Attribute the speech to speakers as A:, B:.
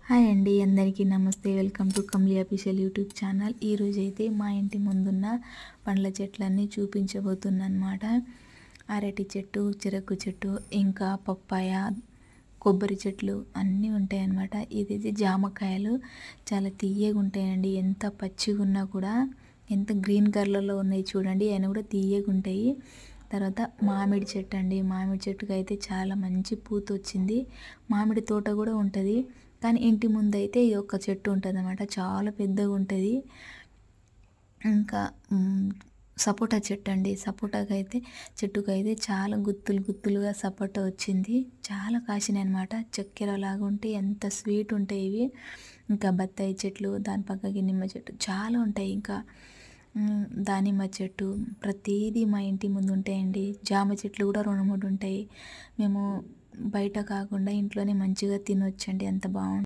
A: Hi అండి, అందరికీ నమస్తే. Welcome to Kamli official YouTube channel. ఈరోజైతే మా ఇంటి ముందున్న పండ్ల చెట్లన్నీ చూపించబోతున్నానమాట. అరటి చెట్టు, చెరకు చెట్టు, ఇంకా పప్పాయ, కొబ్బరి చెట్లు అన్నీ ఉంటాయన్నమాట. ఇదైతే జామకాయలు చాలా తీయగా ఉంటాయండి. ఎంత పచ్చిగా ఉన్నా కూడా, ఎంత గ్రీన్ కలర్లో ఉన్నాయి చూడండి, అయినా కూడా తీయగా ఉంటాయి. తర్వాత మామిడి చెట్టు అండి. మామిడి చెట్టుకి అయితే చాలా మంచి పూత వచ్చింది. మామిడి తోట కూడా ఉంటుంది, కానీ ఇంటి ముందు అయితే ఇది ఒక చెట్టు ఉంటుంది అన్నమాట. చాలా పెద్దగా ఉంటుంది. ఇంకా సపోటా చెట్టు అండి. చెట్టుకైతే చాలా గుత్తులు గుత్తులుగా సపోటా వచ్చింది. చాలా కాసినాయి అనమాట. చక్కెర లాగా ఉంటే ఎంత స్వీట్ ఉంటాయి ఇవి. ఇంకా బత్తాయి చెట్లు, దాని పక్కకి నిమ్మ చెట్టు చాలా ఉంటాయి. ఇంకా దానిమ్మ చెట్టు, ప్రతిదీ మా ఇంటి ముందు ఉంటాయండి. జామ చెట్లు కూడా 2-3 ఉంటాయి. మేము బయట కాకుండా ఇంట్లోనే మంచిగా తినొచ్చండి, అంత బాగుంటుంది.